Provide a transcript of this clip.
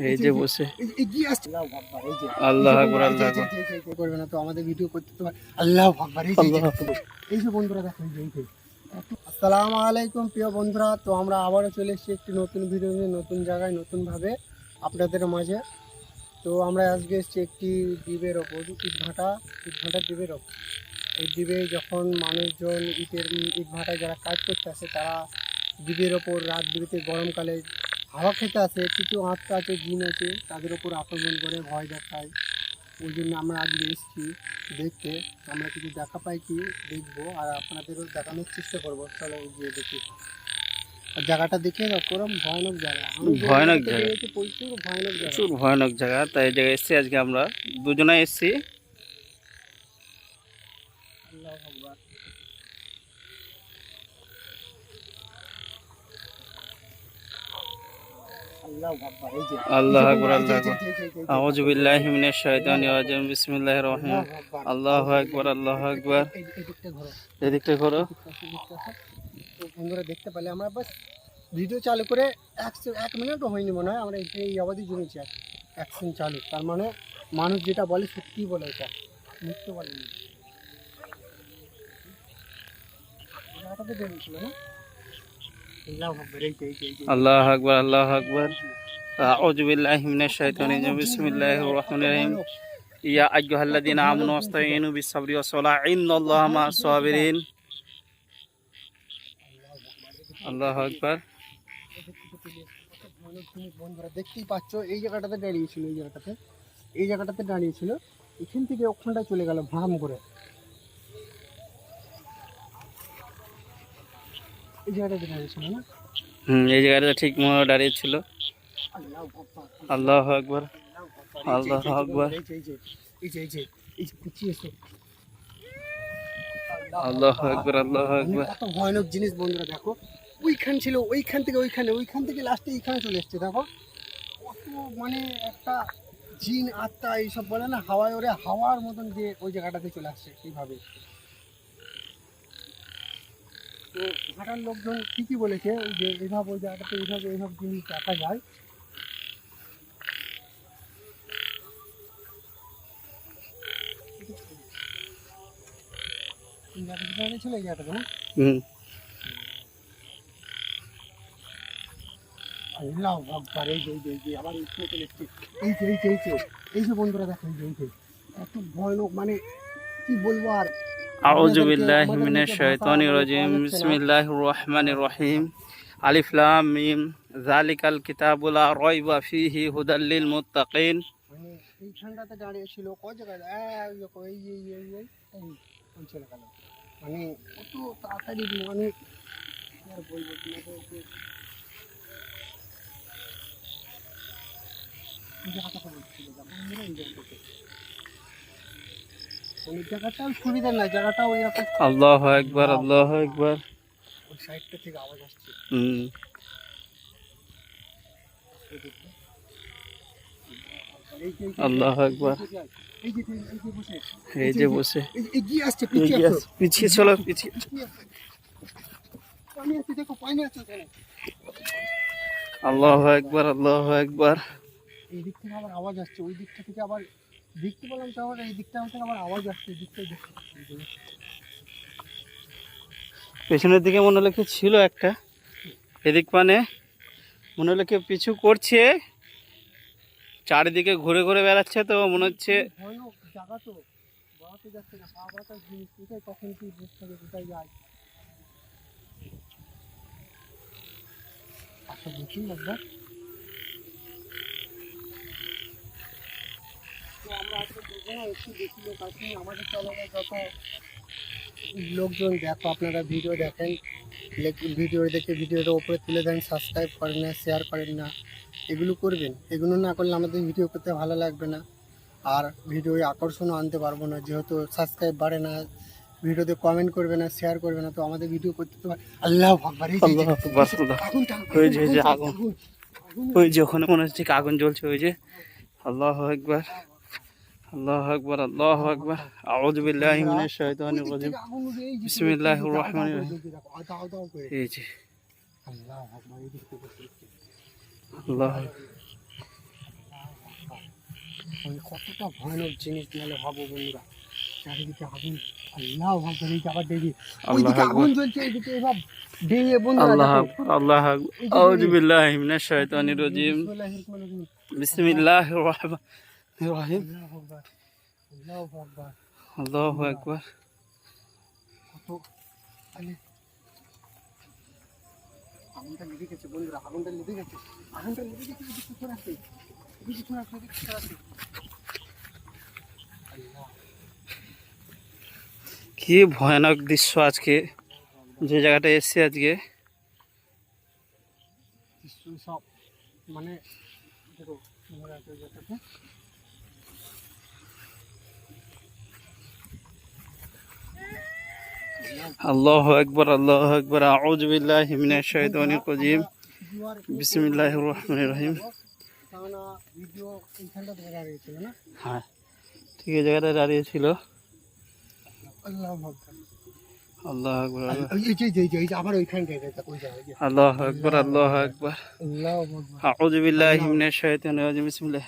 এই যে বসে আল্লাহ আকবার আল্লাহ করবে না তো আমাদের ভিডিও করতে তো আল্লাহ আকবার এই যে বন্ধুরা দেখো এই যে আসসালামু আলাইকুম প্রিয় বন্ধুরা, তো আমরা আবারও চলে এসেছি একটি নতুন ভিডিও নিয়ে, নতুন জায়গায় নতুনভাবে আপনাদের মাঝে। তো আমরা আজকে এসেছি একটি দ্বীপের ওপর, ইটভাটা দ্বীপের ওপর। এই দ্বীপে যখন মানুষজন ইটভাটায় যারা কাজ করতে আসে, তারা দ্বীপের ওপর রাত বিরেতে গরমকালে হাওয়া খেতে আসে, কিছু আত্মা আছে, জিন আছে, তাদের ওপর আক্রমণ করে, ভয় দেখায়। ওই জন্য আমরা আজকে এসেছি দেখতে, আমরা কিছু দেখা পাই কি দেখবো আর আপনাদেরও দেখানোর চেষ্টা করবো। চলো গিয়ে দেখি। আর জায়গাটা দেখে ওরকম ভয়ানক জায়গা, ভয়ানক জায়গা, প্রচুর ভয়ানক জায়গা, প্রচুর ভয়ানক জায়গা। তাই এই জায়গায় এসেছি আজকে, আমরা দুজনে এসেছি। আল্লাহু আকবার। আল্লাহ আকবার আল্লাহ আকবার আউযু বিল্লাহি মিনাশ শাইতানির রাজিম বিসমিল্লাহির রহমানির রহিম আল্লাহু আকবার আল্লাহু আকবার। এদিকটা ঘোরো। বন্ধুরা দেখতে পেলে আমরা বাস ভিডিও চালু করে 1 মিনিটও হয়নি মনে হয়, আমরা এই অবধি জমেছি অ্যাকশন চালু। তার মানে মানুষ যেটা বলে সত্যিই বলে, এটা মিথ্যে বলেনি। জায়গাটাতে জমেছিল না। আল্লাহু আকবার আল্লাহু আকবার আউযু বিল্লাহি মিনাশ শাইতানির রাজিম বিসমিল্লাহির রহমানির রহিম ইয়া আইয়ুহাল্লাযীনা আমানু ইসতাঈনু বিস-সাবরি ওয়াস-সালাহ ইন্নাল্লাহা মা'আস-সাবিরিন। আল্লাহু আকবার। বন্ধুরা দেখতেই পাচ্ছ, এই জায়গাটাতে দাঁড়িয়েছিল, এই জায়গাটাতে দাঁড়িয়েছিল, এখান থেকে ওখানটায় চলে গেল ভাম করে। এই জায়গাটাতে দাঁড়িয়েছিল না। এই জায়গাটা ঠিক মতো দাঁড়িয়েছিল। আল্লাহু আকবার আল্লাহু আকবার আল্লাহু আকবার আল্লাহু আকবার। কত ভয়ানক জিনিস বন্ধুরা দেখো, ওইখান ছিল, ওইখান থেকে লাস্টে এইখানে চলে এসছে। দেখো কত মানে একটা জিন আত্মা এইসব বলে না, হাওয়ায় ওরে হাওয়ার মতন যে ওই জায়গাটাতে চলে আসছে এইভাবে। তো ঘাটার লোকজন ঠিকই বলেছে যে এইভাবে ওই জায়গাটাতে এইভাবে জিনিস দেখা যায়। ছিল এই জায়গাটাতে না। আল্লাহু আকবার। এই যে আবার চলে এসছে। এই যে বন্ধুরা দেখো, এই যে এত ভয়ানক, মানে কি বলবো আর। আউযু বিল্লাহি মিনাশ শাইতানির রাজিম বিসমিল্লাহির রহমানির রহিম আলিফ লাম মিম যালিকাল কিতাবু লা রাইবা ফীহি হুদাল লিল মুত্তাকিন। মানে এইখানটাতে দাঁড়িয়ে ছিল কয় জায়গায়, এই চলে গেল। মানে কত তাড়াতাড়ি, মানে কি আর বলবো তোমাদেরকে। জায়গাটাও সুবিধা নাই, জায়গাটাও এরকম। আল্লাহু আকবার আল্লাহু আকবার। ওই সাইডটা থেকে আওয়াজ আসছে। আল্লাহু আকবার। এই যে বসে এগিয়ে আসছে, পিছিয়ে চলো, পিছিয়ে। পানি আছে, দেখো পানি আছে ওখানে। আল্লাহু আকবার আল্লাহু আকবার। এই দিক থেকে আবার আওয়াজ আসছে, ওই দিকটা থেকে আবার দেখতে পেলাম তো, আবার এই দিকটা থেকে আবার আওয়াজ আসছে, এই দিকটাই দেখতে। পেছনের দিকে মনে হলো কেউ ছিল একটা, এদিক মানে মনে হলো কেউ পিছু করছে, চারিদিকে ঘুরে ঘুরে বেড়াচ্ছে। তো মনে হচ্ছে ভয়ানক জায়গা, তো বাড়াতে যাচ্ছে না, বাড়াতে জিনিস কোথায় কখন কি বুঝতে হবে, কোথায় যায়। আচ্ছা দেখুন একবার। তো আমরা আজকে দেখবো না, একটু বেশি লোক আসেনি আমাদের চ্যানেলে। যত লোকজন দেখো, আপনারা ভিডিও দেখেন, ভিডিও দেখে ভিডিওটা উপরে তুলে দেন, সাবস্ক্রাইব করেন না, শেয়ার করেন না, এগুলো করবেন। এগুলো না করলে আমাদের ভিডিও করতে ভালো লাগবে না, আর ভিডিওয় আকর্ষণও আনতে পারবো না। যেহেতু সাবস্ক্রাইব বাড়ে না, ভিডিওতে কমেন্ট করবে না, শেয়ার করবে না, তো আমাদের ভিডিও করতে তো। আল্লাহু আকবার। আল্লাহু আকবার। ওই যে আগুন, ওই যে ওখানে মনে হচ্ছে আগুন জ্বলছে, ওই যে। আল্লাহু আকবার আল্লাহু আকবার আল্লাহু আকবার আউযু বিল্লাহি মিনাশ শাইতানির রাজিম বিসমিল্লাহির রহমানির রহিম। এই যে আল্লাহু আকবার। আল্লাহ মানে কতটা ভয়ানক জিনিস তাহলে ভাবো বন্ধুরা, চারিদিকে আগুন, আল্লাহ আকবার, এই যে আবার দেখি ওইদিকে আগুন জ্বলছে, এইদিকে এসব ডেঙে বন্ধুরা আল্লাহ দেখো। আকবার, আল্লাহ আকবার, আউযু বিল্লাহি মিনাশ শাইতানির রাজিম, বিসমিল্লাহির রহমানির রহিম। বিসমিল্লাহির রহমানির রহিম, আল্লাহু আকবার, আল্লাহু আকবার। আল্লাহু আকবার। কত তাহলে আগুনটা লেগে গেছে বন্ধুরা, আগুনটা লেগে গেছে, আগুনটা লেগে গেছে, এদিকে চলে আসছে, এদিকে চলে আসছে, এদিকে চলে আসছে। আল্লাহ, কি ভয়ানক দৃশ্য আজকে যে জায়গাটা এসেছি আজকে। কিছু সব মানে দেখো বন্ধুরা, এই জায়গাটাতে আল্লাহু আকবার, আল্লাহু আকবার, আউযু বিল্লাহি মিনাশ শাইতানির রাজিম, বিসমিল্লাহির রহমানির রহিম। কারণ ভিডিও এইখানটা ধরা রয়েছিল না। হ্যাঁ, ঠিক এই জায়গাটায় দাঁড়িয়ে ছিল। আল্লাহু আকবার, আল্লাহু আকবার, এই যে আবার ওইখানটায় ওই জায়গায় আল্লাহু আকবার, আল্লাহু আকবার, আল্লাহু আকবার। আউযু বিল্লাহি মিনাশ শাইতানির রাজিম, বিসমিল্লাহ।